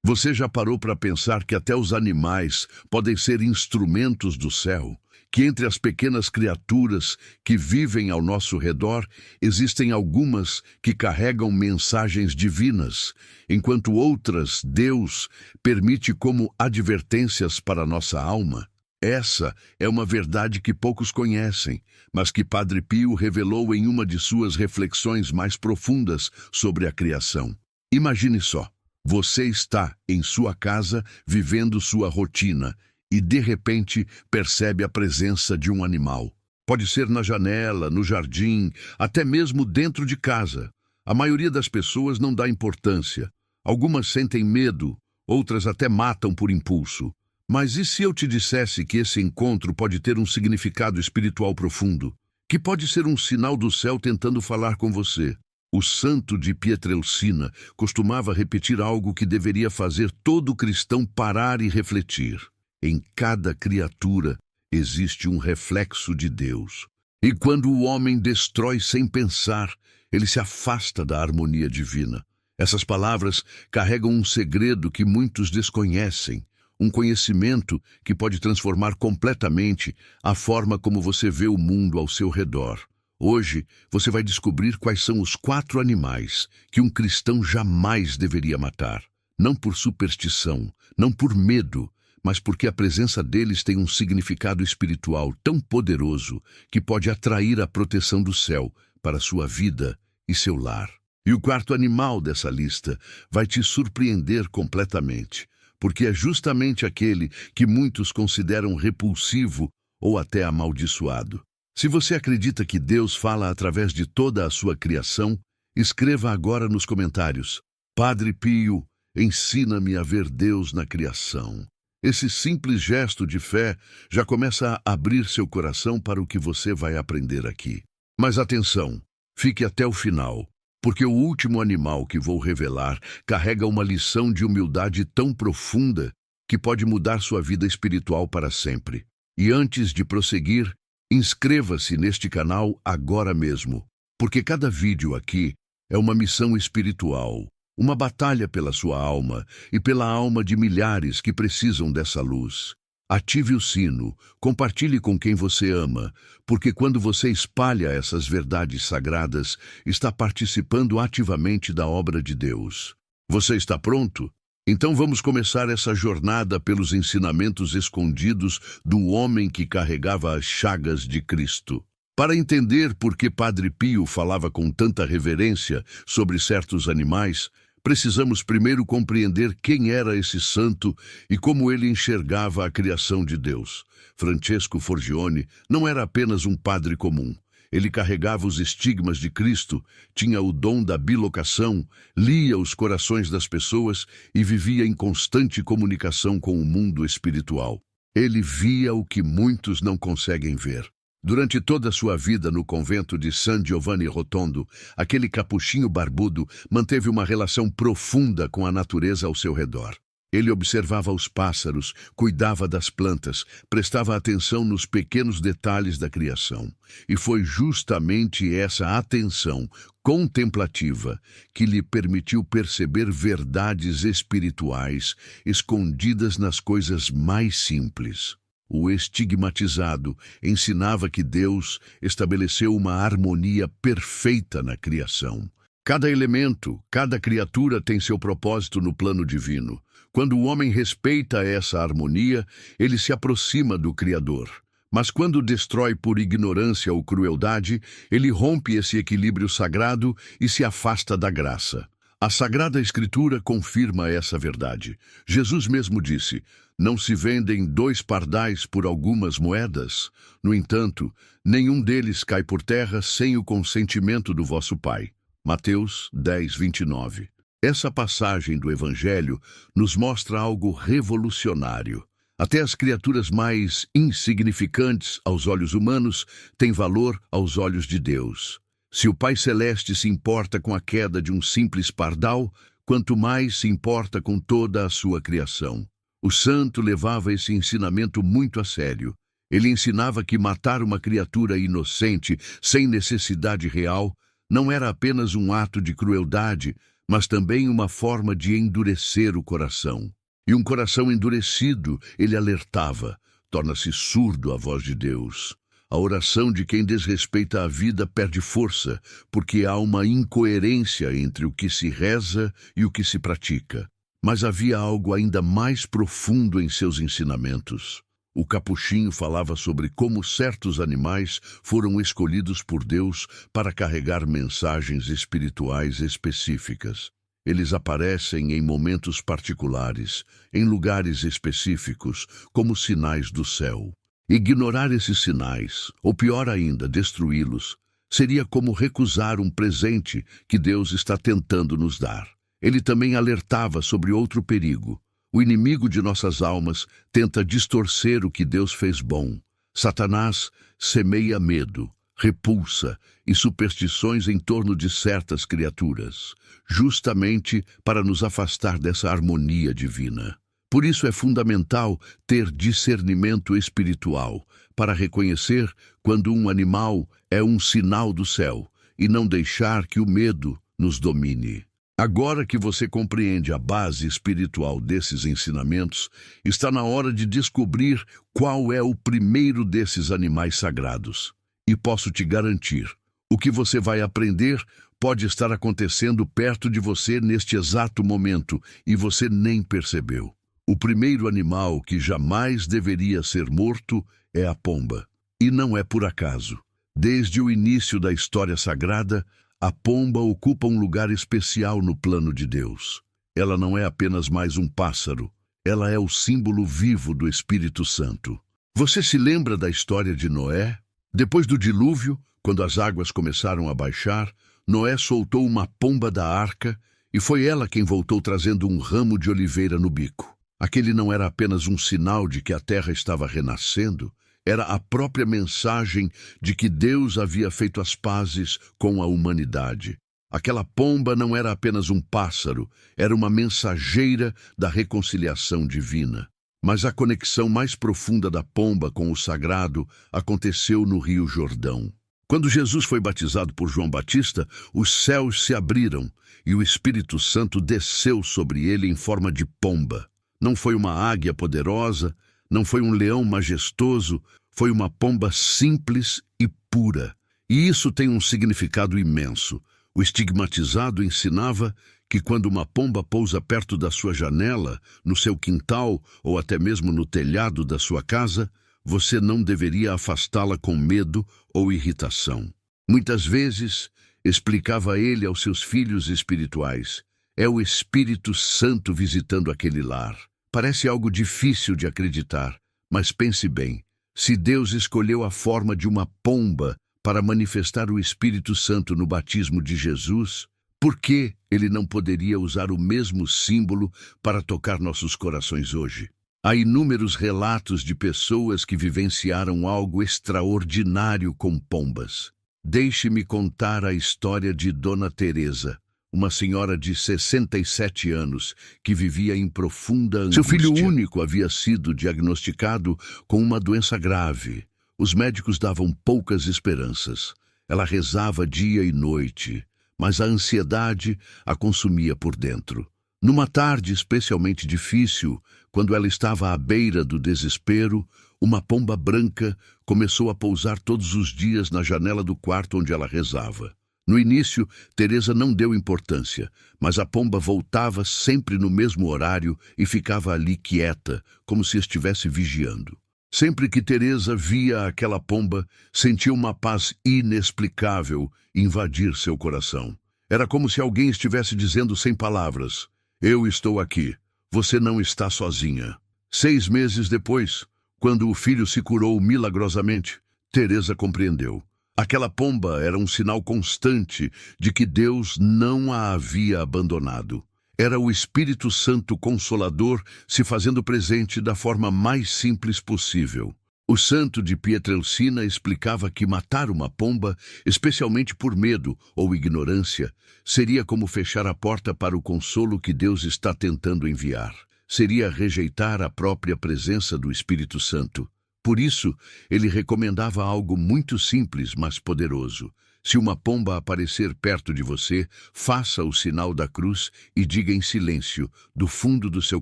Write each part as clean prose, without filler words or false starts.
Você já parou para pensar que até os animais podem ser instrumentos do céu? Que entre as pequenas criaturas que vivem ao nosso redor, existem algumas que carregam mensagens divinas, enquanto outras Deus permite como advertências para nossa alma? Essa é uma verdade que poucos conhecem, mas que Padre Pio revelou em uma de suas reflexões mais profundas sobre a criação. Imagine só, você está em sua casa vivendo sua rotina e de repente percebe a presença de um animal. Pode ser na janela, no jardim, até mesmo dentro de casa. A maioria das pessoas não dá importância. Algumas sentem medo, outras até matam por impulso. Mas e se eu te dissesse que esse encontro pode ter um significado espiritual profundo? Que pode ser um sinal do céu tentando falar com você? O santo de Pietrelcina costumava repetir algo que deveria fazer todo cristão parar e refletir. Em cada criatura existe um reflexo de Deus. E quando o homem destrói sem pensar, ele se afasta da harmonia divina. Essas palavras carregam um segredo que muitos desconhecem. Um conhecimento que pode transformar completamente a forma como você vê o mundo ao seu redor. Hoje, você vai descobrir quais são os 4 animais que um cristão jamais deveria matar. Não por superstição, não por medo, mas porque a presença deles tem um significado espiritual tão poderoso que pode atrair a proteção do céu para sua vida e seu lar. E o 4º animal dessa lista vai te surpreender completamente, porque é justamente aquele que muitos consideram repulsivo ou até amaldiçoado. Se você acredita que Deus fala através de toda a sua criação, escreva agora nos comentários: Padre Pio, ensina-me a ver Deus na criação. Esse simples gesto de fé já começa a abrir seu coração para o que você vai aprender aqui. Mas atenção, fique até o final, porque o último animal que vou revelar carrega uma lição de humildade tão profunda que pode mudar sua vida espiritual para sempre. E antes de prosseguir, inscreva-se neste canal agora mesmo, porque cada vídeo aqui é uma missão espiritual, uma batalha pela sua alma e pela alma de milhares que precisam dessa luz. Ative o sino, compartilhe com quem você ama, porque quando você espalha essas verdades sagradas, está participando ativamente da obra de Deus. Você está pronto? Então vamos começar essa jornada pelos ensinamentos escondidos do homem que carregava as chagas de Cristo. Para entender por que Padre Pio falava com tanta reverência sobre certos animais, precisamos primeiro compreender quem era esse santo e como ele enxergava a criação de Deus. Francesco Forgione não era apenas um padre comum. Ele carregava os estigmas de Cristo, tinha o dom da bilocação, lia os corações das pessoas e vivia em constante comunicação com o mundo espiritual. Ele via o que muitos não conseguem ver. Durante toda a sua vida no convento de San Giovanni Rotondo, aquele capuchinho barbudo manteve uma relação profunda com a natureza ao seu redor. Ele observava os pássaros, cuidava das plantas, prestava atenção nos pequenos detalhes da criação. E foi justamente essa atenção contemplativa que lhe permitiu perceber verdades espirituais escondidas nas coisas mais simples. O estigmatizado ensinava que Deus estabeleceu uma harmonia perfeita na criação. Cada elemento, cada criatura tem seu propósito no plano divino. Quando o homem respeita essa harmonia, ele se aproxima do Criador. Mas quando destrói por ignorância ou crueldade, ele rompe esse equilíbrio sagrado e se afasta da graça. A Sagrada Escritura confirma essa verdade. Jesus mesmo disse: não se vendem 2 pardais por algumas moedas. No entanto, nenhum deles cai por terra sem o consentimento do vosso Pai. Mateus 10:29. Essa passagem do Evangelho nos mostra algo revolucionário. Até as criaturas mais insignificantes aos olhos humanos têm valor aos olhos de Deus. Se o Pai Celeste se importa com a queda de um simples pardal, quanto mais se importa com toda a sua criação. O santo levava esse ensinamento muito a sério. Ele ensinava que matar uma criatura inocente, sem necessidade real, não era apenas um ato de crueldade, mas também uma forma de endurecer o coração. E um coração endurecido, ele alertava, torna-se surdo à voz de Deus. A oração de quem desrespeita a vida perde força, porque há uma incoerência entre o que se reza e o que se pratica. Mas havia algo ainda mais profundo em seus ensinamentos. O capuchinho falava sobre como certos animais foram escolhidos por Deus para carregar mensagens espirituais específicas. Eles aparecem em momentos particulares, em lugares específicos, como sinais do céu. Ignorar esses sinais, ou pior ainda, destruí-los, seria como recusar um presente que Deus está tentando nos dar. Ele também alertava sobre outro perigo. O inimigo de nossas almas tenta distorcer o que Deus fez bom. Satanás semeia medo, repulsa e superstições em torno de certas criaturas, justamente para nos afastar dessa harmonia divina. Por isso é fundamental ter discernimento espiritual, para reconhecer quando um animal é um sinal do céu e não deixar que o medo nos domine. Agora que você compreende a base espiritual desses ensinamentos, está na hora de descobrir qual é o primeiro desses animais sagrados. E posso te garantir, o que você vai aprender pode estar acontecendo perto de você neste exato momento e você nem percebeu. O primeiro animal que jamais deveria ser morto é a pomba. E não é por acaso. Desde o início da história sagrada, a pomba ocupa um lugar especial no plano de Deus. Ela não é apenas mais um pássaro, ela é o símbolo vivo do Espírito Santo. Você se lembra da história de Noé? Depois do dilúvio, quando as águas começaram a baixar, Noé soltou uma pomba da arca e foi ela quem voltou trazendo um ramo de oliveira no bico. Aquele não era apenas um sinal de que a terra estava renascendo, era a própria mensagem de que Deus havia feito as pazes com a humanidade. Aquela pomba não era apenas um pássaro, era uma mensageira da reconciliação divina. Mas a conexão mais profunda da pomba com o sagrado aconteceu no Rio Jordão. Quando Jesus foi batizado por João Batista, os céus se abriram e o Espírito Santo desceu sobre ele em forma de pomba. Não foi uma águia poderosa, não foi um leão majestoso, foi uma pomba simples e pura. E isso tem um significado imenso. O estigmatizado ensinava que quando uma pomba pousa perto da sua janela, no seu quintal ou até mesmo no telhado da sua casa, você não deveria afastá-la com medo ou irritação. Muitas vezes, explicava ele aos seus filhos espirituais, é o Espírito Santo visitando aquele lar. Parece algo difícil de acreditar, mas pense bem. Se Deus escolheu a forma de uma pomba para manifestar o Espírito Santo no batismo de Jesus, por que ele não poderia usar o mesmo símbolo para tocar nossos corações hoje? Há inúmeros relatos de pessoas que vivenciaram algo extraordinário com pombas. Deixe-me contar a história de Dona Teresa, uma senhora de 67 anos que vivia em profunda angústia. Seu filho único havia sido diagnosticado com uma doença grave. Os médicos davam poucas esperanças. Ela rezava dia e noite, mas a ansiedade a consumia por dentro. Numa tarde especialmente difícil, quando ela estava à beira do desespero, uma pomba branca começou a pousar todos os dias na janela do quarto onde ela rezava. No início, Teresa não deu importância, mas a pomba voltava sempre no mesmo horário e ficava ali quieta, como se estivesse vigiando. Sempre que Teresa via aquela pomba, sentia uma paz inexplicável invadir seu coração. Era como se alguém estivesse dizendo sem palavras, eu estou aqui, você não está sozinha. 6 meses depois, quando o filho se curou milagrosamente, Teresa compreendeu. Aquela pomba era um sinal constante de que Deus não a havia abandonado. Era o Espírito Santo Consolador se fazendo presente da forma mais simples possível. O santo de Pietrelcina explicava que matar uma pomba, especialmente por medo ou ignorância, seria como fechar a porta para o consolo que Deus está tentando enviar. Seria rejeitar a própria presença do Espírito Santo. Por isso, ele recomendava algo muito simples, mas poderoso. Se uma pomba aparecer perto de você, faça o sinal da cruz e diga em silêncio, do fundo do seu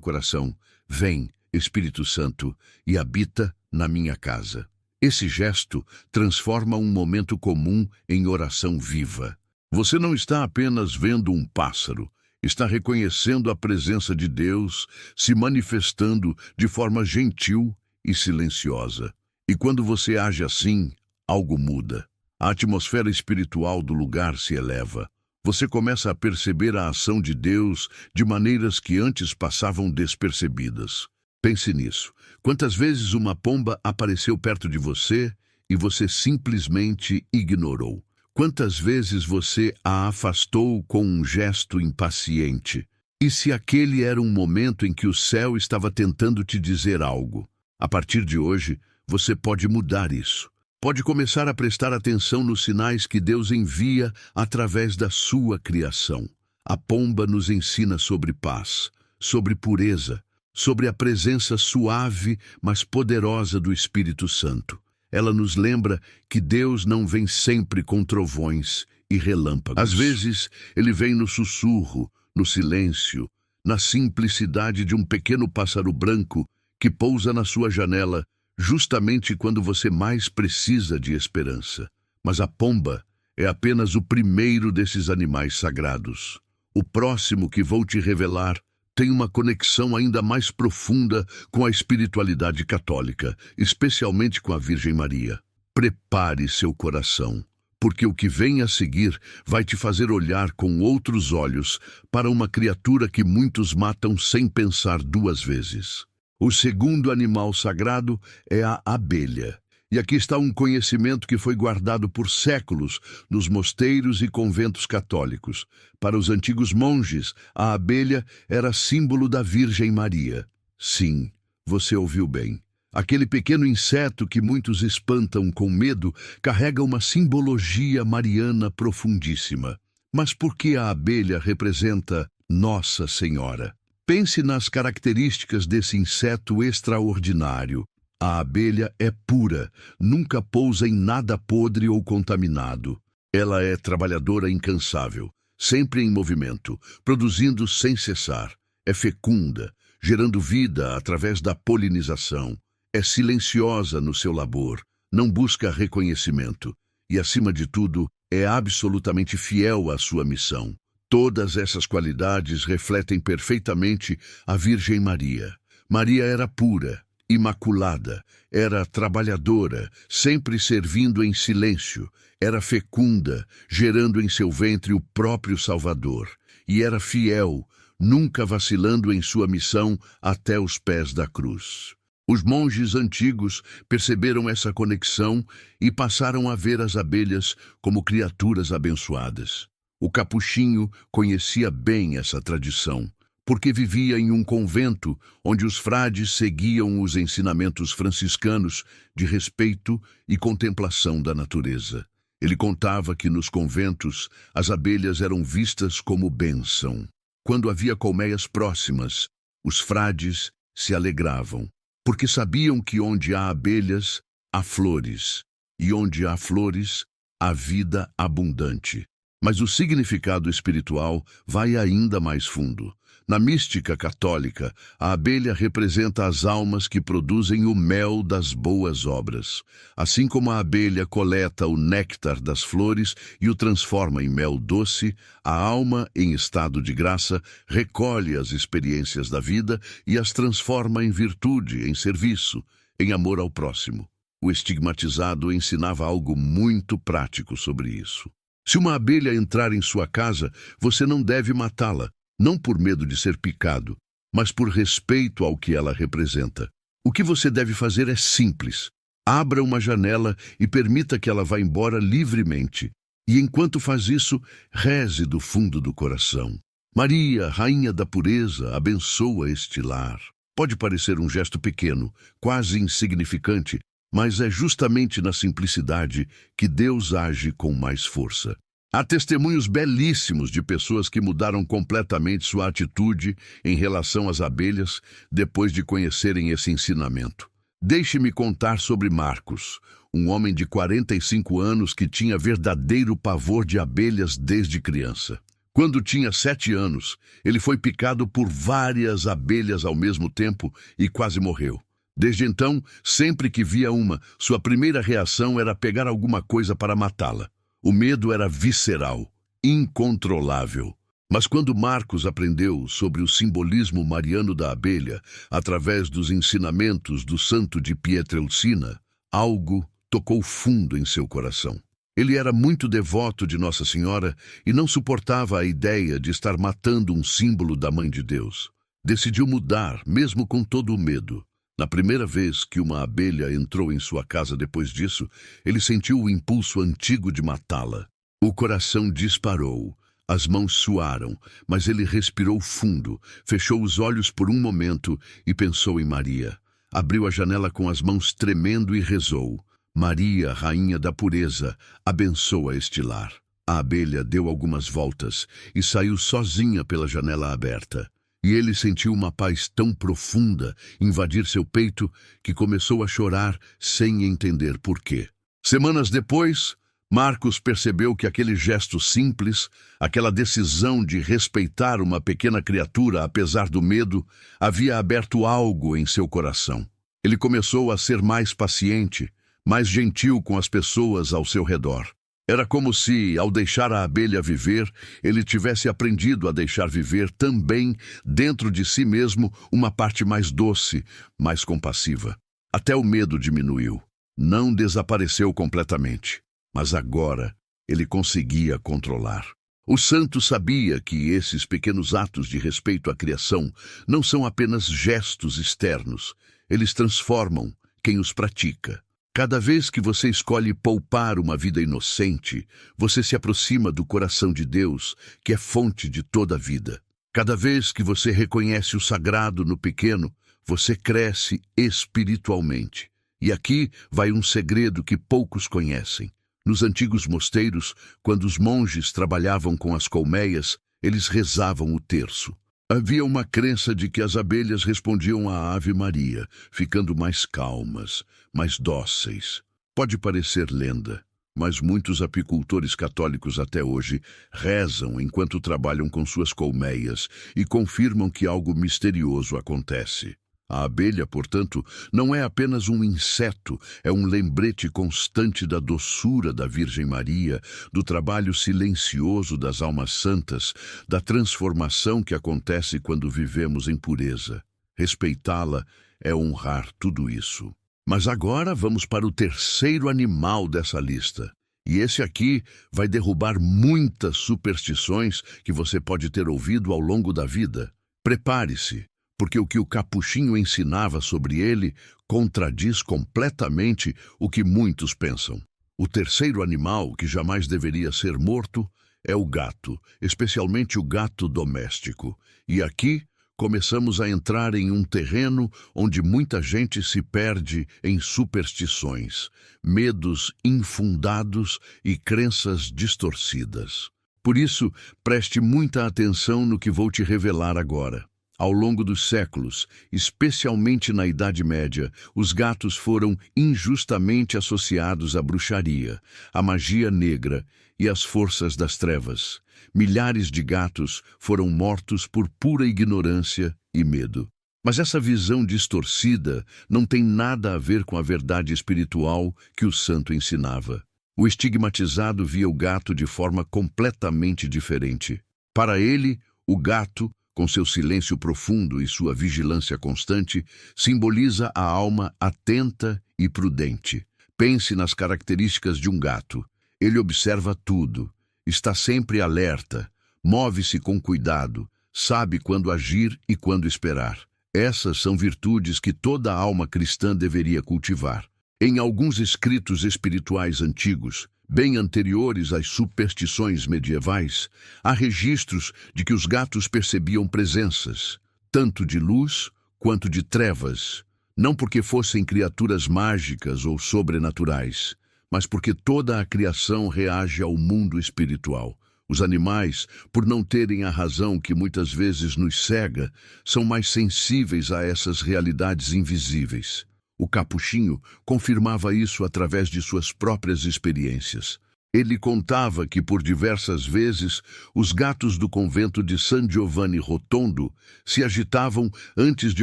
coração: vem, Espírito Santo, e habita na minha casa. Esse gesto transforma um momento comum em oração viva. Você não está apenas vendo um pássaro, está reconhecendo a presença de Deus se manifestando de forma gentil e silenciosa. E quando você age assim, algo muda. A atmosfera espiritual do lugar se eleva. Você começa a perceber a ação de Deus de maneiras que antes passavam despercebidas. Pense nisso. Quantas vezes uma pomba apareceu perto de você e você simplesmente ignorou? Quantas vezes você a afastou com um gesto impaciente? E se aquele era um momento em que o céu estava tentando te dizer algo? A partir de hoje, você pode mudar isso. Pode começar a prestar atenção nos sinais que Deus envia através da sua criação. A pomba nos ensina sobre paz, sobre pureza, sobre a presença suave, mas poderosa do Espírito Santo. Ela nos lembra que Deus não vem sempre com trovões e relâmpagos. Às vezes, ele vem no sussurro, no silêncio, na simplicidade de um pequeno pássaro branco que pousa na sua janela, justamente quando você mais precisa de esperança. Mas a pomba é apenas o primeiro desses animais sagrados. O próximo que vou te revelar tem uma conexão ainda mais profunda com a espiritualidade católica, especialmente com a Virgem Maria. Prepare seu coração, porque o que vem a seguir vai te fazer olhar com outros olhos para uma criatura que muitos matam sem pensar duas vezes. O segundo animal sagrado é a abelha. E aqui está um conhecimento que foi guardado por séculos nos mosteiros e conventos católicos. Para os antigos monges, a abelha era símbolo da Virgem Maria. Sim, você ouviu bem. Aquele pequeno inseto que muitos espantam com medo carrega uma simbologia mariana profundíssima. Mas por que a abelha representa Nossa Senhora? Pense nas características desse inseto extraordinário. A abelha é pura, nunca pousa em nada podre ou contaminado. Ela é trabalhadora incansável, sempre em movimento, produzindo sem cessar. É fecunda, gerando vida através da polinização. É silenciosa no seu labor, não busca reconhecimento. E, acima de tudo, é absolutamente fiel à sua missão. Todas essas qualidades refletem perfeitamente a Virgem Maria. Maria era pura, imaculada, era trabalhadora, sempre servindo em silêncio, era fecunda, gerando em seu ventre o próprio Salvador, e era fiel, nunca vacilando em sua missão até os pés da cruz. Os monges antigos perceberam essa conexão e passaram a ver as abelhas como criaturas abençoadas. O capuchinho conhecia bem essa tradição, porque vivia em um convento onde os frades seguiam os ensinamentos franciscanos de respeito e contemplação da natureza. Ele contava que nos conventos as abelhas eram vistas como bênção. Quando havia colmeias próximas, os frades se alegravam, porque sabiam que onde há abelhas, há flores, e onde há flores, há vida abundante. Mas o significado espiritual vai ainda mais fundo. Na mística católica, a abelha representa as almas que produzem o mel das boas obras. Assim como a abelha coleta o néctar das flores e o transforma em mel doce, a alma, em estado de graça, recolhe as experiências da vida e as transforma em virtude, em serviço, em amor ao próximo. O estigmatizado ensinava algo muito prático sobre isso. Se uma abelha entrar em sua casa, você não deve matá-la, não por medo de ser picado, mas por respeito ao que ela representa. O que você deve fazer é simples. Abra uma janela e permita que ela vá embora livremente. E enquanto faz isso, reze do fundo do coração. Maria, Rainha da Pureza, abençoa este lar. Pode parecer um gesto pequeno, quase insignificante, mas é justamente na simplicidade que Deus age com mais força. Há testemunhos belíssimos de pessoas que mudaram completamente sua atitude em relação às abelhas depois de conhecerem esse ensinamento. Deixe-me contar sobre Marcos, um homem de 45 anos que tinha verdadeiro pavor de abelhas desde criança. Quando tinha 7 anos, ele foi picado por várias abelhas ao mesmo tempo e quase morreu. Desde então, sempre que via uma, sua primeira reação era pegar alguma coisa para matá-la. O medo era visceral, incontrolável. Mas quando Marcos aprendeu sobre o simbolismo mariano da abelha, através dos ensinamentos do santo de Pietrelcina, algo tocou fundo em seu coração. Ele era muito devoto de Nossa Senhora e não suportava a ideia de estar matando um símbolo da Mãe de Deus. Decidiu mudar, mesmo com todo o medo. Na primeira vez que uma abelha entrou em sua casa depois disso, ele sentiu o impulso antigo de matá-la. O coração disparou, as mãos suaram, mas ele respirou fundo, fechou os olhos por um momento e pensou em Maria. Abriu a janela com as mãos tremendo e rezou. Maria, rainha da pureza, abençoa este lar. A abelha deu algumas voltas e saiu sozinha pela janela aberta. E ele sentiu uma paz tão profunda invadir seu peito que começou a chorar sem entender por quê. Semanas depois, Marcos percebeu que aquele gesto simples, aquela decisão de respeitar uma pequena criatura apesar do medo, havia aberto algo em seu coração. Ele começou a ser mais paciente, mais gentil com as pessoas ao seu redor. Era como se, ao deixar a abelha viver, ele tivesse aprendido a deixar viver também, dentro de si mesmo, uma parte mais doce, mais compassiva. Até o medo diminuiu. Não desapareceu completamente, mas agora ele conseguia controlar. O santo sabia que esses pequenos atos de respeito à criação não são apenas gestos externos, eles transformam quem os pratica. Cada vez que você escolhe poupar uma vida inocente, você se aproxima do coração de Deus, que é fonte de toda a vida. Cada vez que você reconhece o sagrado no pequeno, você cresce espiritualmente. E aqui vai um segredo que poucos conhecem. Nos antigos mosteiros, quando os monges trabalhavam com as colmeias, eles rezavam o terço. Havia uma crença de que as abelhas respondiam à Ave Maria, ficando mais calmas, mais dóceis. Pode parecer lenda, mas muitos apicultores católicos até hoje rezam enquanto trabalham com suas colmeias e confirmam que algo misterioso acontece. A abelha, portanto, não é apenas um inseto, é um lembrete constante da doçura da Virgem Maria, do trabalho silencioso das almas santas, da transformação que acontece quando vivemos em pureza. Respeitá-la é honrar tudo isso. Mas agora vamos para o terceiro animal dessa lista. E esse aqui vai derrubar muitas superstições que você pode ter ouvido ao longo da vida. Prepare-se, porque o que o capuchinho ensinava sobre ele contradiz completamente o que muitos pensam. O terceiro animal que jamais deveria ser morto é o gato, especialmente o gato doméstico. E aqui começamos a entrar em um terreno onde muita gente se perde em superstições, medos infundados e crenças distorcidas. Por isso, preste muita atenção no que vou te revelar agora. Ao longo dos séculos, especialmente na Idade Média, os gatos foram injustamente associados à bruxaria, à magia negra e às forças das trevas. Milhares de gatos foram mortos por pura ignorância e medo. Mas essa visão distorcida não tem nada a ver com a verdade espiritual que o santo ensinava. O estigmatizado via o gato de forma completamente diferente. Para ele, o gato, com seu silêncio profundo e sua vigilância constante, simboliza a alma atenta e prudente. Pense nas características de um gato. Ele observa tudo, está sempre alerta, move-se com cuidado, sabe quando agir e quando esperar. Essas são virtudes que toda alma cristã deveria cultivar. Em alguns escritos espirituais antigos, bem anteriores às superstições medievais, há registros de que os gatos percebiam presenças, tanto de luz quanto de trevas, não porque fossem criaturas mágicas ou sobrenaturais, mas porque toda a criação reage ao mundo espiritual. Os animais, por não terem a razão que muitas vezes nos cega, são mais sensíveis a essas realidades invisíveis. O capuchinho confirmava isso através de suas próprias experiências. Ele contava que, por diversas vezes, os gatos do convento de San Giovanni Rotondo se agitavam antes de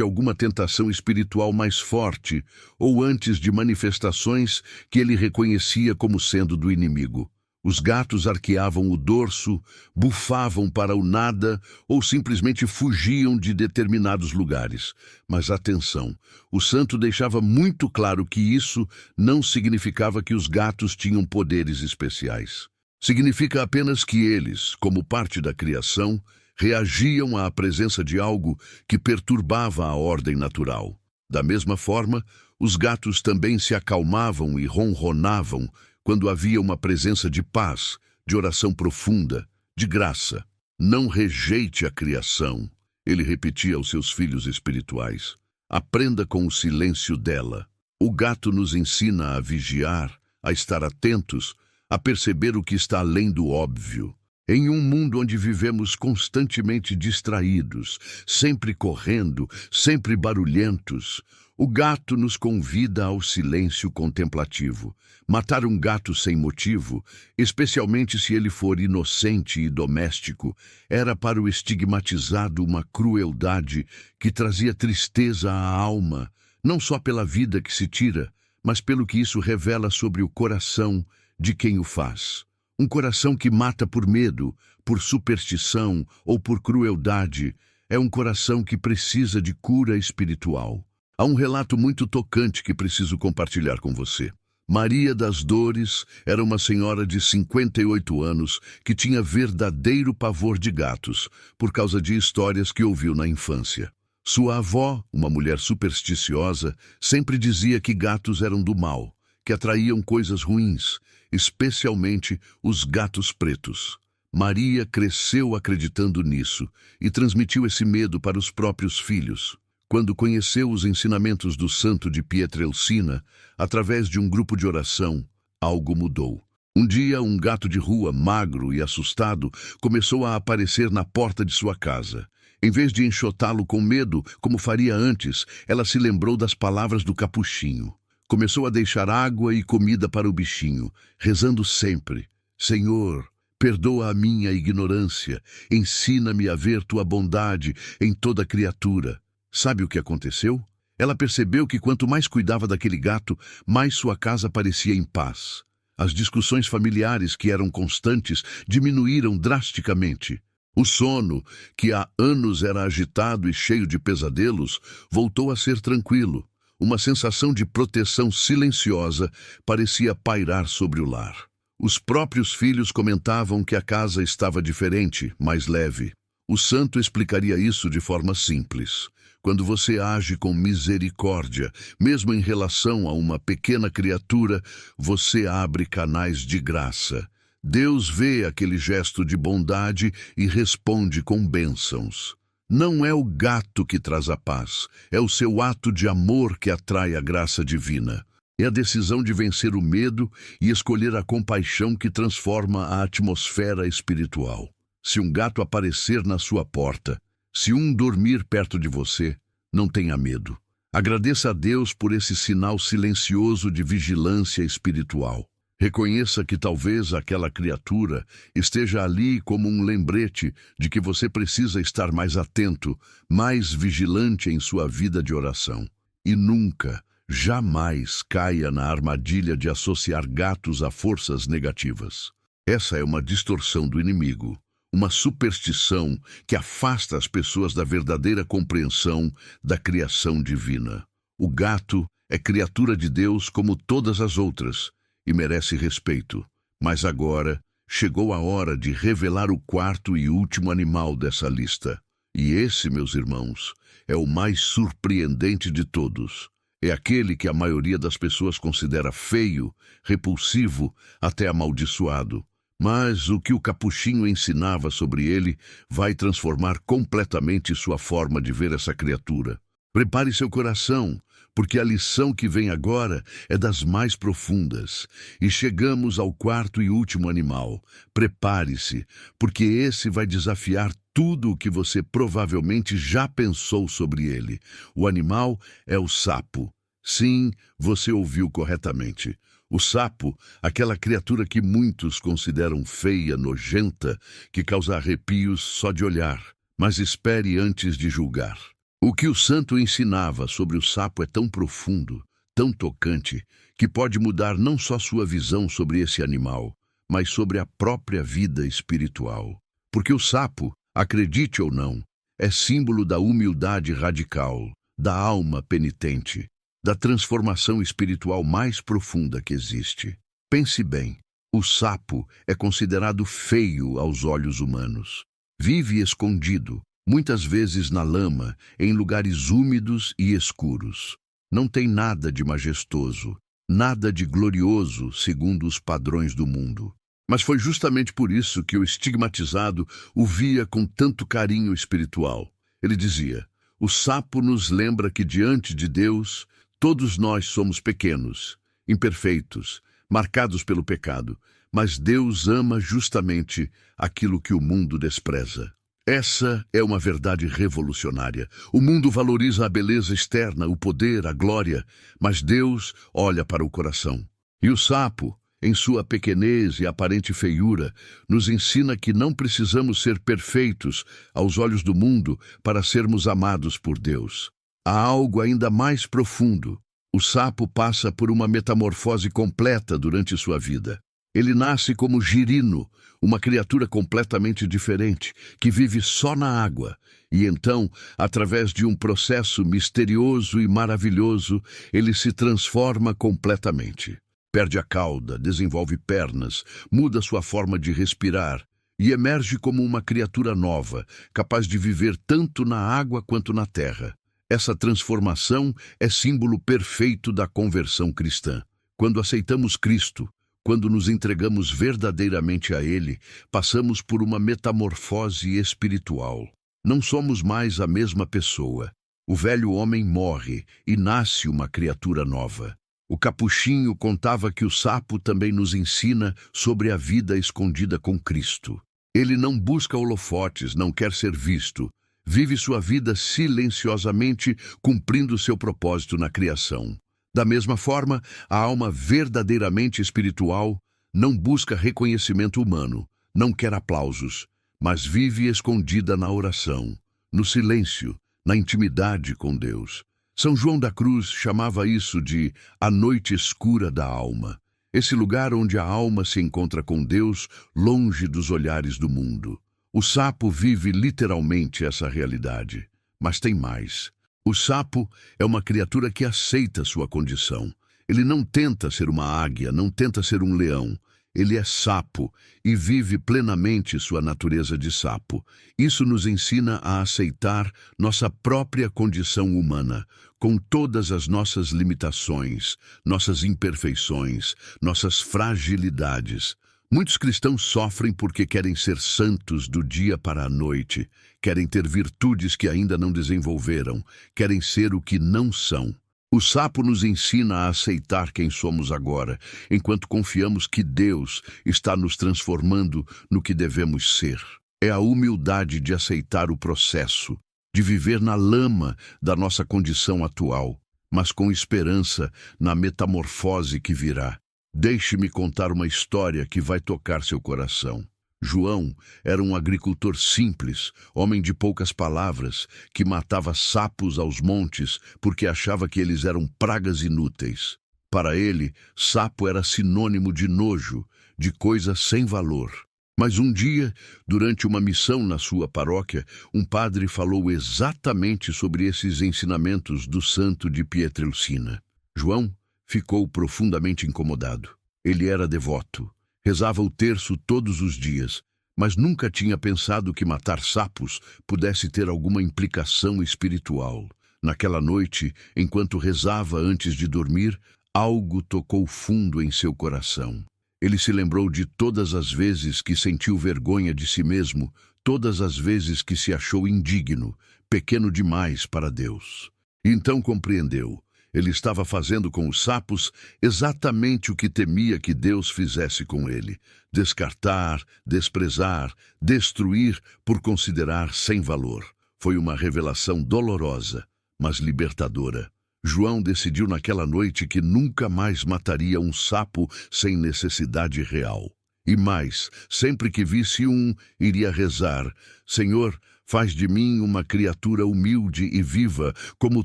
alguma tentação espiritual mais forte ou antes de manifestações que ele reconhecia como sendo do inimigo. Os gatos arqueavam o dorso, bufavam para o nada ou simplesmente fugiam de determinados lugares. Mas atenção, o santo deixava muito claro que isso não significava que os gatos tinham poderes especiais. Significa apenas que eles, como parte da criação, reagiam à presença de algo que perturbava a ordem natural. Da mesma forma, os gatos também se acalmavam e ronronavam quando havia uma presença de paz, de oração profunda, de graça. Não rejeite a criação, ele repetia aos seus filhos espirituais. Aprenda com o silêncio dela. O gato nos ensina a vigiar, a estar atentos, a perceber o que está além do óbvio. Em um mundo onde vivemos constantemente distraídos, sempre correndo, sempre barulhentos, o gato nos convida ao silêncio contemplativo. Matar um gato sem motivo, especialmente se ele for inocente e doméstico, era para o estigmatizado uma crueldade que trazia tristeza à alma, não só pela vida que se tira, mas pelo que isso revela sobre o coração de quem o faz. Um coração que mata por medo, por superstição ou por crueldade, é um coração que precisa de cura espiritual. Há um relato muito tocante que preciso compartilhar com você. Maria das Dores era uma senhora de 58 anos que tinha verdadeiro pavor de gatos, por causa de histórias que ouviu na infância. Sua avó, uma mulher supersticiosa, sempre dizia que gatos eram do mal, que atraíam coisas ruins, especialmente os gatos pretos. Maria cresceu acreditando nisso e transmitiu esse medo para os próprios filhos. Quando conheceu os ensinamentos do santo de Pietrelcina, através de um grupo de oração, algo mudou. Um dia, um gato de rua, magro e assustado, começou a aparecer na porta de sua casa. Em vez de enxotá-lo com medo, como faria antes, ela se lembrou das palavras do capuchinho. Começou a deixar água e comida para o bichinho, rezando sempre: Senhor, perdoa a minha ignorância, ensina-me a ver tua bondade em toda criatura. Sabe o que aconteceu? Ela percebeu que quanto mais cuidava daquele gato, mais sua casa parecia em paz. As discussões familiares, que eram constantes, diminuíram drasticamente. O sono, que há anos era agitado e cheio de pesadelos, voltou a ser tranquilo. Uma sensação de proteção silenciosa parecia pairar sobre o lar. Os próprios filhos comentavam que a casa estava diferente, mais leve. O santo explicaria isso de forma simples. Quando você age com misericórdia, mesmo em relação a uma pequena criatura, você abre canais de graça. Deus vê aquele gesto de bondade e responde com bênçãos. Não é o gato que traz a paz, é o seu ato de amor que atrai a graça divina. É a decisão de vencer o medo e escolher a compaixão que transforma a atmosfera espiritual. Se um gato aparecer na sua porta, se um dormir perto de você, não tenha medo. Agradeça a Deus por esse sinal silencioso de vigilância espiritual. Reconheça que talvez aquela criatura esteja ali como um lembrete de que você precisa estar mais atento, mais vigilante em sua vida de oração. E nunca, jamais caia na armadilha de associar gatos a forças negativas. Essa é uma distorção do inimigo. Uma superstição que afasta as pessoas da verdadeira compreensão da criação divina. O gato é criatura de Deus como todas as outras e merece respeito. Mas agora chegou a hora de revelar o quarto e último animal dessa lista. E esse, meus irmãos, é o mais surpreendente de todos. É aquele que a maioria das pessoas considera feio, repulsivo, até amaldiçoado. Mas o que o capuchinho ensinava sobre ele vai transformar completamente sua forma de ver essa criatura. Prepare seu coração, porque a lição que vem agora é das mais profundas. E chegamos ao quarto e último animal. Prepare-se, porque esse vai desafiar tudo o que você provavelmente já pensou sobre ele. O animal é o sapo. Sim, você ouviu corretamente. O sapo, aquela criatura que muitos consideram feia, nojenta, que causa arrepios só de olhar. Mas espere antes de julgar. O que o santo ensinava sobre o sapo é tão profundo, tão tocante, que pode mudar não só sua visão sobre esse animal, mas sobre a própria vida espiritual. Porque o sapo, acredite ou não, é símbolo da humildade radical, da alma penitente, da transformação espiritual mais profunda que existe. Pense bem, o sapo é considerado feio aos olhos humanos. Vive escondido, muitas vezes na lama, em lugares úmidos e escuros. Não tem nada de majestoso, nada de glorioso segundo os padrões do mundo. Mas foi justamente por isso que o estigmatizado o via com tanto carinho espiritual. Ele dizia: o sapo nos lembra que diante de Deus, todos nós somos pequenos, imperfeitos, marcados pelo pecado, mas Deus ama justamente aquilo que o mundo despreza. Essa é uma verdade revolucionária. O mundo valoriza a beleza externa, o poder, a glória, mas Deus olha para o coração. E o sapo, em sua pequenez e aparente feiura, nos ensina que não precisamos ser perfeitos aos olhos do mundo para sermos amados por Deus. Há algo ainda mais profundo. O sapo passa por uma metamorfose completa durante sua vida. Ele nasce como girino, uma criatura completamente diferente, que vive só na água, e então, através de um processo misterioso e maravilhoso, ele se transforma completamente. Perde a cauda, desenvolve pernas, muda sua forma de respirar e emerge como uma criatura nova, capaz de viver tanto na água quanto na terra. Essa transformação é símbolo perfeito da conversão cristã. Quando aceitamos Cristo, quando nos entregamos verdadeiramente a Ele, passamos por uma metamorfose espiritual. Não somos mais a mesma pessoa. O velho homem morre e nasce uma criatura nova. O capuchinho contava que o sapo também nos ensina sobre a vida escondida com Cristo. Ele não busca holofotes, não quer ser visto. Vive sua vida silenciosamente, cumprindo seu propósito na criação. Da mesma forma, a alma verdadeiramente espiritual não busca reconhecimento humano, não quer aplausos, mas vive escondida na oração, no silêncio, na intimidade com Deus. São João da Cruz chamava isso de a noite escura da alma, esse lugar onde a alma se encontra com Deus, longe dos olhares do mundo. O sapo vive literalmente essa realidade, mas tem mais. O sapo é uma criatura que aceita sua condição. Ele não tenta ser uma águia, não tenta ser um leão. Ele é sapo e vive plenamente sua natureza de sapo. Isso nos ensina a aceitar nossa própria condição humana, com todas as nossas limitações, nossas imperfeições, nossas fragilidades. Muitos cristãos sofrem porque querem ser santos do dia para a noite, querem ter virtudes que ainda não desenvolveram, querem ser o que não são. O sapo nos ensina a aceitar quem somos agora, enquanto confiamos que Deus está nos transformando no que devemos ser. É a humildade de aceitar o processo, de viver na lama da nossa condição atual, mas com esperança na metamorfose que virá. Deixe-me contar uma história que vai tocar seu coração. João era um agricultor simples, homem de poucas palavras, que matava sapos aos montes porque achava que eles eram pragas inúteis. Para ele, sapo era sinônimo de nojo, de coisa sem valor. Mas um dia, durante uma missão na sua paróquia, um padre falou exatamente sobre esses ensinamentos do santo de Pietrelcina. João ficou profundamente incomodado. Ele era devoto. Rezava o terço todos os dias, mas nunca tinha pensado que matar sapos pudesse ter alguma implicação espiritual. Naquela noite, enquanto rezava antes de dormir, algo tocou fundo em seu coração. Ele se lembrou de todas as vezes que sentiu vergonha de si mesmo, todas as vezes que se achou indigno, pequeno demais para Deus. E então compreendeu. Ele estava fazendo com os sapos exatamente o que temia que Deus fizesse com ele: descartar, desprezar, destruir por considerar sem valor. Foi uma revelação dolorosa, mas libertadora. João decidiu naquela noite que nunca mais mataria um sapo sem necessidade real. E mais, sempre que visse um, iria rezar: Senhor, faz de mim uma criatura humilde e viva, como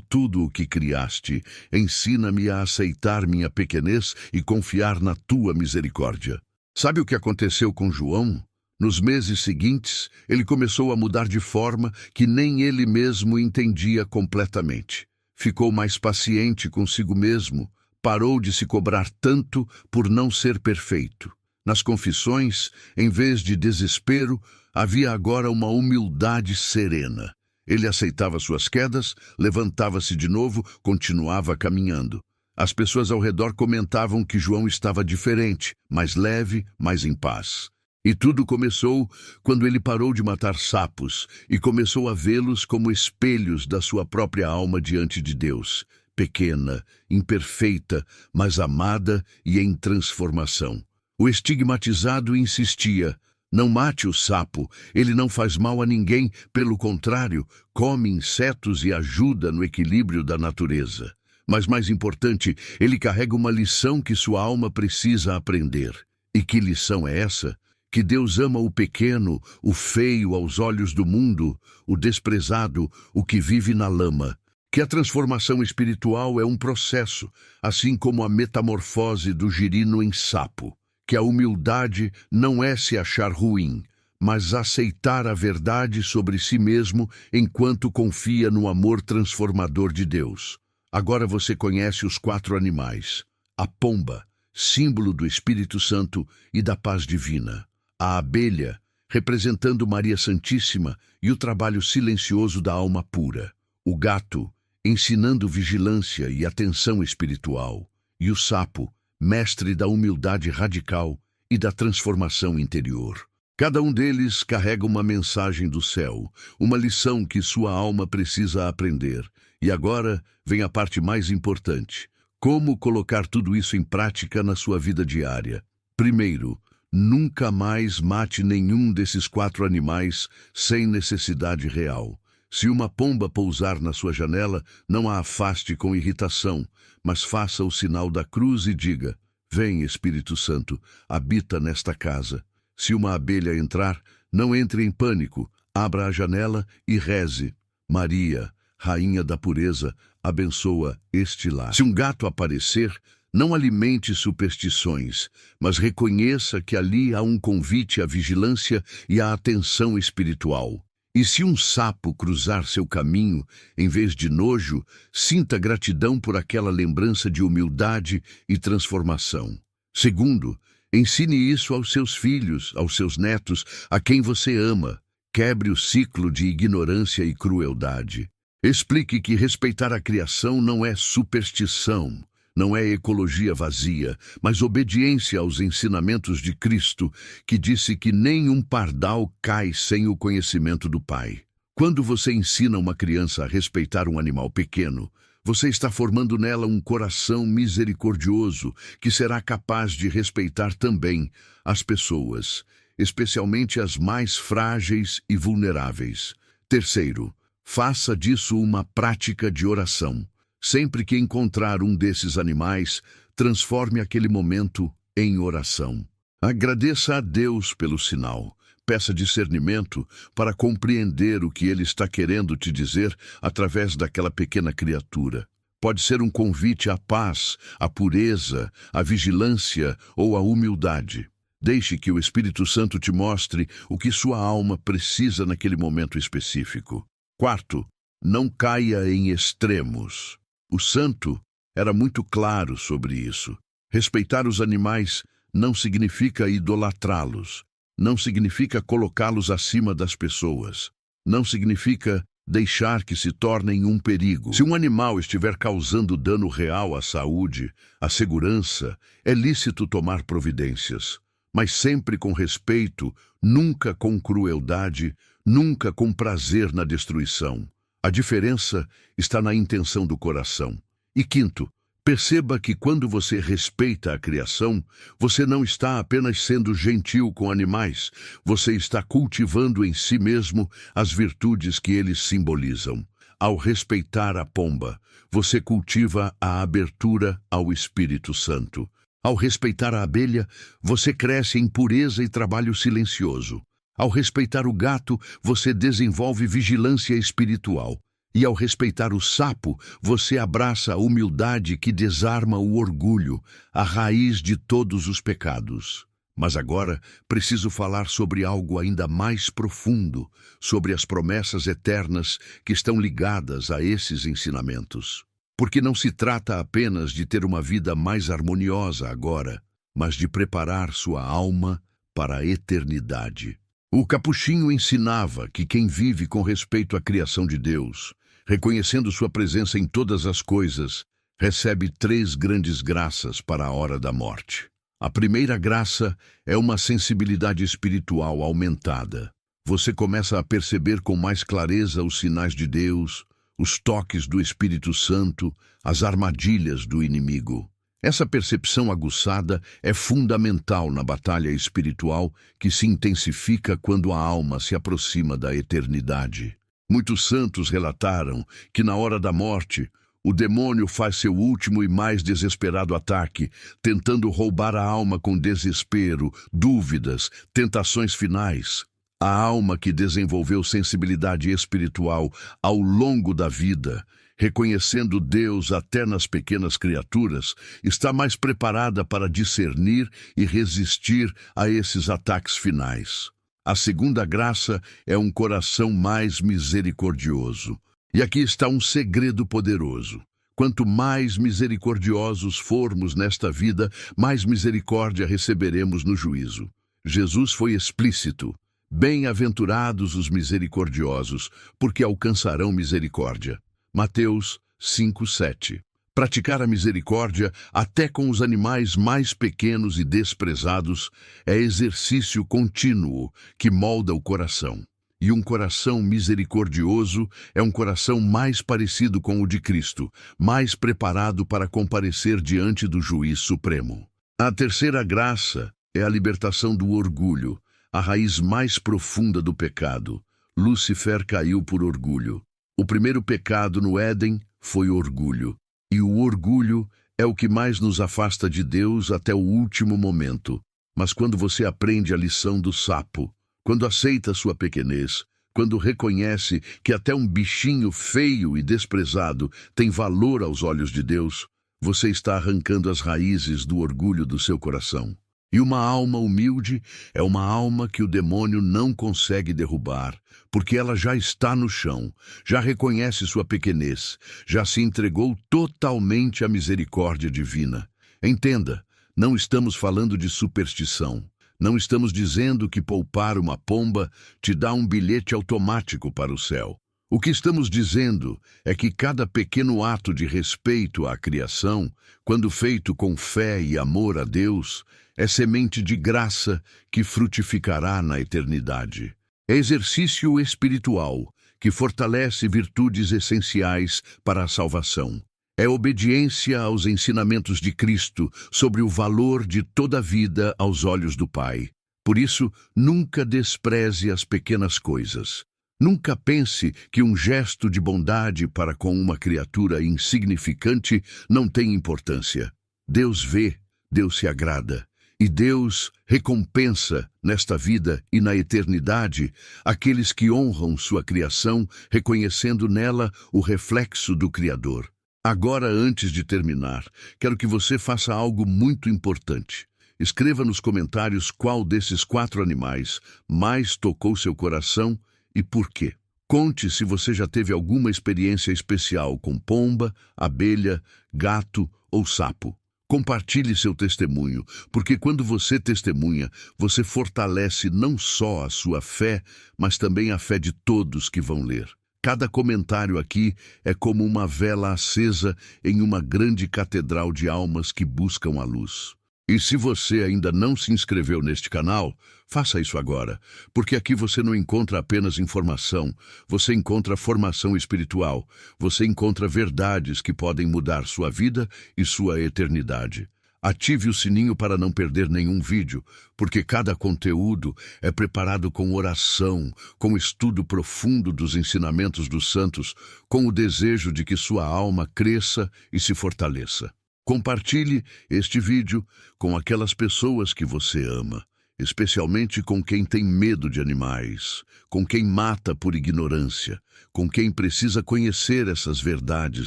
tudo o que criaste. Ensina-me a aceitar minha pequenez e confiar na tua misericórdia. Sabe o que aconteceu com João? Nos meses seguintes, ele começou a mudar de forma que nem ele mesmo entendia completamente. Ficou mais paciente consigo mesmo, parou de se cobrar tanto por não ser perfeito. Nas confissões, em vez de desespero, havia agora uma humildade serena. Ele aceitava suas quedas, levantava-se de novo, continuava caminhando. As pessoas ao redor comentavam que João estava diferente, mais leve, mais em paz. E tudo começou quando ele parou de matar sapos e começou a vê-los como espelhos da sua própria alma diante de Deus, pequena, imperfeita, mas amada e em transformação. O estigmatizado insistia: não mate o sapo, ele não faz mal a ninguém, pelo contrário, come insetos e ajuda no equilíbrio da natureza. Mas mais importante, ele carrega uma lição que sua alma precisa aprender. E que lição é essa? Que Deus ama o pequeno, o feio aos olhos do mundo, o desprezado, o que vive na lama. Que a transformação espiritual é um processo, assim como a metamorfose do girino em sapo. Que a humildade não é se achar ruim, mas aceitar a verdade sobre si mesmo enquanto confia no amor transformador de Deus. Agora você conhece os 4 animais. A pomba, símbolo do Espírito Santo e da paz divina. A abelha, representando Maria Santíssima e o trabalho silencioso da alma pura. O gato, ensinando vigilância e atenção espiritual. E o sapo, mestre da humildade radical e da transformação interior. Cada um deles carrega uma mensagem do céu, uma lição que sua alma precisa aprender. E agora vem a parte mais importante: como colocar tudo isso em prática na sua vida diária. Primeiro, nunca mais mate nenhum desses 4 animais sem necessidade real. Se uma pomba pousar na sua janela, não a afaste com irritação, mas faça o sinal da cruz e diga: vem, Espírito Santo, habita nesta casa. Se uma abelha entrar, não entre em pânico, abra a janela e reze: Maria, Rainha da pureza, abençoa este lar. Se um gato aparecer, não alimente superstições, mas reconheça que ali há um convite à vigilância e à atenção espiritual. E se um sapo cruzar seu caminho, em vez de nojo, sinta gratidão por aquela lembrança de humildade e transformação. Segundo, ensine isso aos seus filhos, aos seus netos, a quem você ama. Quebre o ciclo de ignorância e crueldade. Explique que respeitar a criação não é superstição, não é ecologia vazia, mas obediência aos ensinamentos de Cristo, que disse que nenhum pardal cai sem o conhecimento do Pai. Quando você ensina uma criança a respeitar um animal pequeno, você está formando nela um coração misericordioso que será capaz de respeitar também as pessoas, especialmente as mais frágeis e vulneráveis. Terceiro, faça disso uma prática de oração. Sempre que encontrar um desses animais, transforme aquele momento em oração. Agradeça a Deus pelo sinal. Peça discernimento para compreender o que Ele está querendo te dizer através daquela pequena criatura. Pode ser um convite à paz, à pureza, à vigilância ou à humildade. Deixe que o Espírito Santo te mostre o que sua alma precisa naquele momento específico. Quarto, não caia em extremos. O santo era muito claro sobre isso. Respeitar os animais não significa idolatrá-los, não significa colocá-los acima das pessoas, não significa deixar que se tornem um perigo. Se um animal estiver causando dano real à saúde, à segurança, é lícito tomar providências, mas sempre com respeito, nunca com crueldade, nunca com prazer na destruição. A diferença está na intenção do coração. E quinto, perceba que quando você respeita a criação, você não está apenas sendo gentil com animais, você está cultivando em si mesmo as virtudes que eles simbolizam. Ao respeitar a pomba, você cultiva a abertura ao Espírito Santo. Ao respeitar a abelha, você cresce em pureza e trabalho silencioso. Ao respeitar o gato, você desenvolve vigilância espiritual. E ao respeitar o sapo, você abraça a humildade que desarma o orgulho, a raiz de todos os pecados. Mas agora preciso falar sobre algo ainda mais profundo, sobre as promessas eternas que estão ligadas a esses ensinamentos. Porque não se trata apenas de ter uma vida mais harmoniosa agora, mas de preparar sua alma para a eternidade. O capuchinho ensinava que quem vive com respeito à criação de Deus, reconhecendo sua presença em todas as coisas, recebe 3 grandes graças para a hora da morte. A primeira graça é uma sensibilidade espiritual aumentada. Você começa a perceber com mais clareza os sinais de Deus, os toques do Espírito Santo, as armadilhas do inimigo. Essa percepção aguçada é fundamental na batalha espiritual que se intensifica quando a alma se aproxima da eternidade. Muitos santos relataram que na hora da morte, o demônio faz seu último e mais desesperado ataque, tentando roubar a alma com desespero, dúvidas, tentações finais. A alma que desenvolveu sensibilidade espiritual ao longo da vida, reconhecendo Deus até nas pequenas criaturas, está mais preparada para discernir e resistir a esses ataques finais. A segunda graça é um coração mais misericordioso. E aqui está um segredo poderoso. Quanto mais misericordiosos formos nesta vida, mais misericórdia receberemos no juízo. Jesus foi explícito. Bem-aventurados os misericordiosos, porque alcançarão misericórdia. Mateus 5:7. Praticar a misericórdia, até com os animais mais pequenos e desprezados, é exercício contínuo que molda o coração. E um coração misericordioso é um coração mais parecido com o de Cristo, mais preparado para comparecer diante do juiz supremo. A terceira graça é a libertação do orgulho, a raiz mais profunda do pecado. Lúcifer caiu por orgulho. O primeiro pecado no Éden foi orgulho. E o orgulho é o que mais nos afasta de Deus até o último momento. Mas quando você aprende a lição do sapo, quando aceita sua pequenez, quando reconhece que até um bichinho feio e desprezado tem valor aos olhos de Deus, você está arrancando as raízes do orgulho do seu coração. E uma alma humilde é uma alma que o demônio não consegue derrubar, porque ela já está no chão, já reconhece sua pequenez, já se entregou totalmente à misericórdia divina. Entenda, não estamos falando de superstição. Não estamos dizendo que poupar uma pomba te dá um bilhete automático para o céu. O que estamos dizendo é que cada pequeno ato de respeito à criação, quando feito com fé e amor a Deus, é semente de graça que frutificará na eternidade. É exercício espiritual que fortalece virtudes essenciais para a salvação. É obediência aos ensinamentos de Cristo sobre o valor de toda a vida aos olhos do Pai. Por isso, nunca despreze as pequenas coisas. Nunca pense que um gesto de bondade para com uma criatura insignificante não tem importância. Deus vê, Deus se agrada. E Deus recompensa, nesta vida e na eternidade, aqueles que honram sua criação, reconhecendo nela o reflexo do Criador. Agora, antes de terminar, quero que você faça algo muito importante. Escreva nos comentários qual desses 4 animais mais tocou seu coração e por quê. Conte se você já teve alguma experiência especial com pomba, abelha, gato ou sapo. Compartilhe seu testemunho, porque quando você testemunha, você fortalece não só a sua fé, mas também a fé de todos que vão ler. Cada comentário aqui é como uma vela acesa em uma grande catedral de almas que buscam a luz. E se você ainda não se inscreveu neste canal, faça isso agora, porque aqui você não encontra apenas informação, você encontra formação espiritual, você encontra verdades que podem mudar sua vida e sua eternidade. Ative o sininho para não perder nenhum vídeo, porque cada conteúdo é preparado com oração, com estudo profundo dos ensinamentos dos santos, com o desejo de que sua alma cresça e se fortaleça. Compartilhe este vídeo com aquelas pessoas que você ama, especialmente com quem tem medo de animais, com quem mata por ignorância, com quem precisa conhecer essas verdades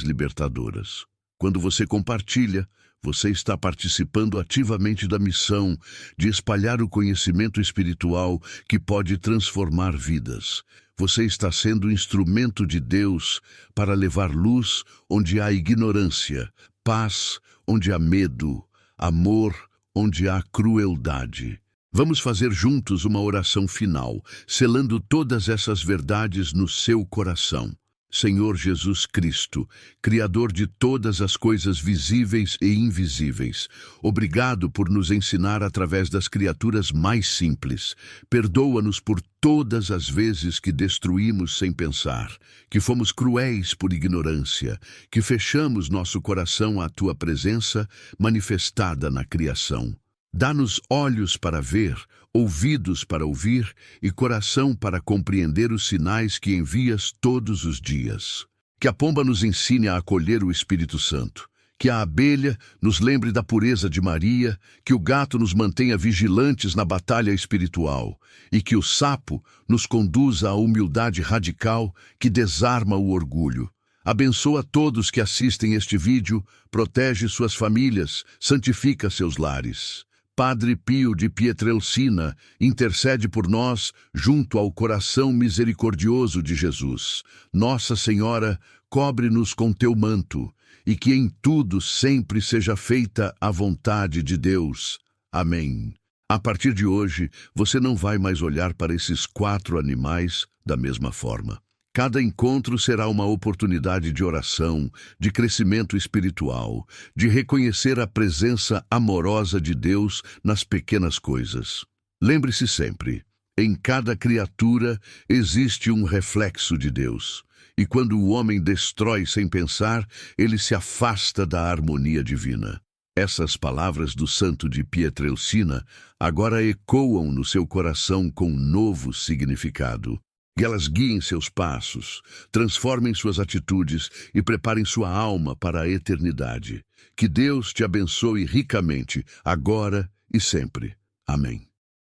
libertadoras. Quando você compartilha, você está participando ativamente da missão de espalhar o conhecimento espiritual que pode transformar vidas. Você está sendo instrumento de Deus para levar luz onde há ignorância, paz onde há medo, amor onde há crueldade. Vamos fazer juntos uma oração final, selando todas essas verdades no seu coração. Senhor Jesus Cristo, Criador de todas as coisas visíveis e invisíveis, obrigado por nos ensinar através das criaturas mais simples. Perdoa-nos por todas as vezes que destruímos sem pensar, que fomos cruéis por ignorância, que fechamos nosso coração à Tua presença manifestada na criação. Dá-nos olhos para ver, ouvidos para ouvir e coração para compreender os sinais que envias todos os dias. Que a pomba nos ensine a acolher o Espírito Santo. Que a abelha nos lembre da pureza de Maria, que o gato nos mantenha vigilantes na batalha espiritual e que o sapo nos conduza à humildade radical que desarma o orgulho. Abençoa todos que assistem este vídeo, protege suas famílias, santifica seus lares. Padre Pio de Pietrelcina, intercede por nós junto ao coração misericordioso de Jesus. Nossa Senhora, cobre-nos com teu manto, e que em tudo sempre seja feita a vontade de Deus. Amém. A partir de hoje, você não vai mais olhar para esses 4 animais da mesma forma. Cada encontro será uma oportunidade de oração, de crescimento espiritual, de reconhecer a presença amorosa de Deus nas pequenas coisas. Lembre-se sempre, em cada criatura existe um reflexo de Deus. E quando o homem destrói sem pensar, ele se afasta da harmonia divina. Essas palavras do santo de Pietrelcina agora ecoam no seu coração com um novo significado. Que elas guiem seus passos, transformem suas atitudes e preparem sua alma para a eternidade. Que Deus te abençoe ricamente, agora e sempre. Amém.